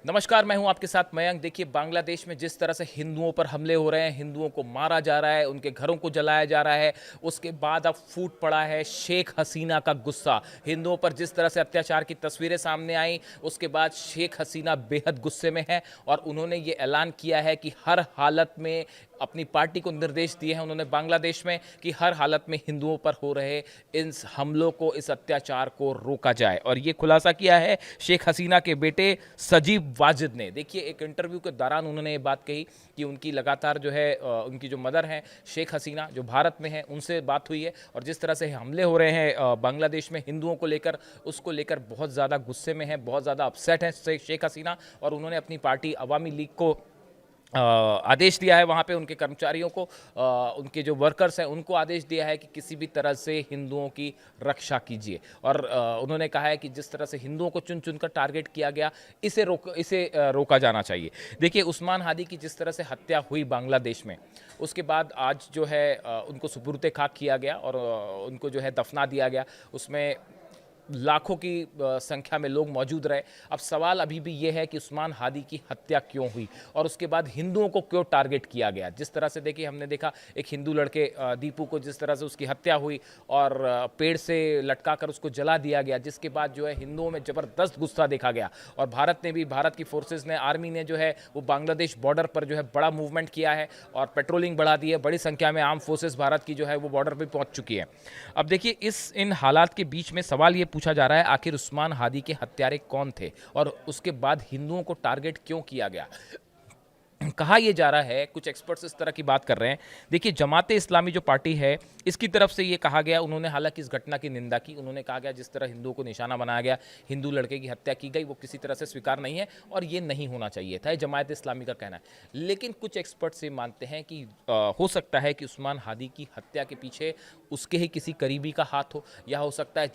नमस्कार, मैं हूं आपके साथ मयंक। देखिए, बांग्लादेश में जिस तरह से हिंदुओं पर हमले हो रहे हैं, हिंदुओं को मारा जा रहा है, उनके घरों को जलाया जा रहा है, उसके बाद अब फूट पड़ा है शेख हसीना का गुस्सा। हिंदुओं पर जिस तरह से अत्याचार की तस्वीरें सामने आई, उसके बाद शेख हसीना बेहद गुस्से में है और उन्होंने ये ऐलान किया है कि हर हालत में अपनी पार्टी को निर्देश दिए हैं उन्होंने बांग्लादेश में कि हर हालत में हिंदुओं पर हो रहे इन हमलों को, इस अत्याचार को रोका जाए। और ये खुलासा किया है शेख हसीना के बेटे सजीब वाजिद ने। देखिए, एक इंटरव्यू के दौरान उन्होंने ये बात कही कि उनकी लगातार जो है उनकी जो मदर हैं शेख हसीना, जो भारत में हैं, उनसे बात हुई है और जिस तरह से हमले हो रहे हैं बांग्लादेश में हिंदुओं को लेकर, उसको लेकर बहुत ज़्यादा गुस्से में है, बहुत ज़्यादा अपसेट है शेख हसीना। और उन्होंने अपनी पार्टी अवामी लीग को आदेश दिया है, वहाँ पे उनके कर्मचारियों को, उनके जो वर्कर्स हैं उनको आदेश दिया है कि किसी भी तरह से हिंदुओं की रक्षा कीजिए। और उन्होंने कहा है कि जिस तरह से हिंदुओं को चुन चुनकर टारगेट किया गया, इसे रोका जाना चाहिए। देखिए, उस्मान हादी की जिस तरह से हत्या हुई बांग्लादेश में, उसके बाद आज जो है उनको सुपुर्द खाक किया गया और उनको जो है दफना दिया गया। उसमें लाखों की संख्या में लोग मौजूद रहे। अब सवाल अभी भी ये है कि उस्मान हादी की हत्या क्यों हुई और उसके बाद हिंदुओं को क्यों टारगेट किया गया। जिस तरह से देखिए, हमने देखा एक हिंदू लड़के दीपू को जिस तरह से उसकी हत्या हुई और पेड़ से लटका कर उसको जला दिया गया, जिसके बाद जो है हिंदुओं में ज़बरदस्त गुस्सा देखा गया। और भारत की फोर्सेज ने, आर्मी ने जो है वो बांग्लादेश बॉर्डर पर जो है बड़ा मूवमेंट किया है और पेट्रोलिंग बढ़ा दी है। बड़ी संख्या में आर्म फोर्सेज भारत की जो है वो बॉर्डर पर पहुंच चुकी है। अब देखिए, इन हालात के बीच में सवाल ये पूछा जा रहा है, आखिर उस्मान हादी के हत्यारे कौन थे और उसके बाद हिंदुओं को टारगेट क्यों किया गया। कहा यह जा रहा है, कुछ एक्सपर्ट्स इस तरह की बात कर रहे हैं। देखिए, जमाते इस्लामी जो पार्टी है, इसकी तरफ से ये कहा गया, उन्होंने हालांकि इस घटना की निंदा की। उन्होंने कहा गया जिस तरह हिंदुओं को निशाना बनाया गया, हिंदू लड़के की हत्या की गई, वो किसी तरह से स्वीकार नहीं है और ये नहीं होना चाहिए था, जमात इस्लामी का कहना है। लेकिन कुछ एक्सपर्ट्स ये मानते हैं कि हो सकता है कि उस्मान हादी की हत्या के पीछे उसके ही किसी करीबी का हाथ हो, या हो सकता है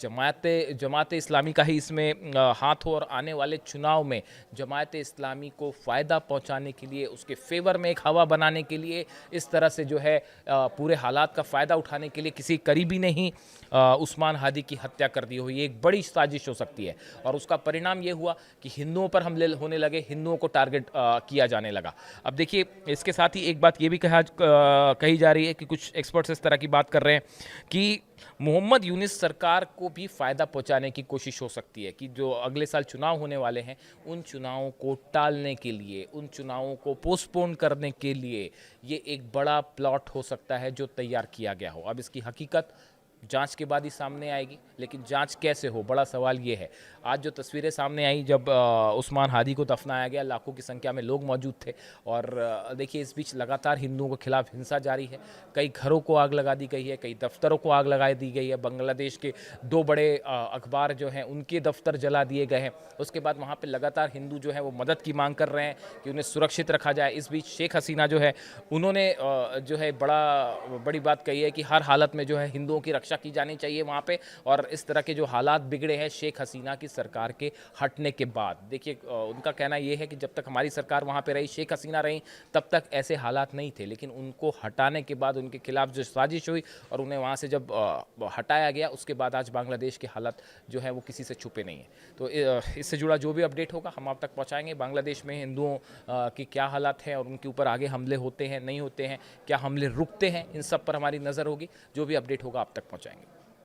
जमात इस्लामी का ही इसमें हाथ हो और आने वाले चुनाव में जमात इस्लामी को फ़ायदा पहुंचाने के लिए, उसके फेवर में एक हवा बनाने के लिए, इस तरह से जो है पूरे हालात का फ़ायदा उठाने के लिए किसी करीबी ने ही उस्मान हादी की हत्या कर दी हो। ये एक बड़ी साजिश हो सकती है और उसका परिणाम ये हुआ कि हिंदुओं पर हमले होने लगे, हिंदुओं को टारगेट किया जाने लगा। अब देखिए, इसके साथ ही एक बात ये भी कही जा रही है कि कुछ एक्सपर्ट्स इस तरह की बात कर रहे हैं कि मोहम्मद यूनिस सरकार को भी फ़ायदा पहुंचाने की कोशिश हो सकती है कि जो अगले साल चुनाव होने वाले हैं, उन चुनावों को टालने के लिए, उन चुनावों को पोस्टपोन करने के लिए ये एक बड़ा प्लॉट हो सकता है जो तैयार किया गया हो। अब इसकी हकीकत जांच के बाद ही सामने आएगी, लेकिन जांच कैसे हो, बड़ा सवाल ये है। आज जो तस्वीरें सामने आई, जब उस्मान हादी को दफनाया गया, लाखों की संख्या में लोग मौजूद थे और देखिए, इस बीच लगातार हिंदुओं के खिलाफ हिंसा जारी है। कई घरों को आग लगा दी गई है, कई दफ्तरों को आग लगा दी गई है। बांग्लादेश के 2 बड़े अखबार जो हैं उनके दफ्तर जला दिए गए हैं। उसके बाद वहाँ पर लगातार हिंदू जो है वो मदद की मांग कर रहे हैं कि उन्हें सुरक्षित रखा जाए। इस बीच शेख हसीना जो है, उन्होंने जो है बड़ी बात कही है कि हर हालत में जो है हिंदुओं की रक्षा की जानी चाहिए वहाँ पे। और इस तरह के जो हालात बिगड़े हैं शेख हसीना की सरकार के हटने के बाद, देखिए उनका कहना यह है कि जब तक हमारी सरकार वहाँ पे रही, शेख हसीना रही, तब तक ऐसे हालात नहीं थे। लेकिन उनको हटाने के बाद, उनके खिलाफ जो साजिश हुई और उन्हें वहाँ से जब हटाया गया, उसके बाद आज बांग्लादेश के हालात जो है वो किसी से छुपे नहीं है। तो इससे जुड़ा जो भी अपडेट होगा हम आप तक पहुँचाएंगे। बांग्लादेश में हिंदुओं की क्या हालात हैं और उनके ऊपर आगे हमले होते हैं, नहीं होते हैं, क्या हमले रुकते हैं, इन सब पर हमारी नज़र होगी। जो भी अपडेट होगा आप तक पहुँचाएंगे।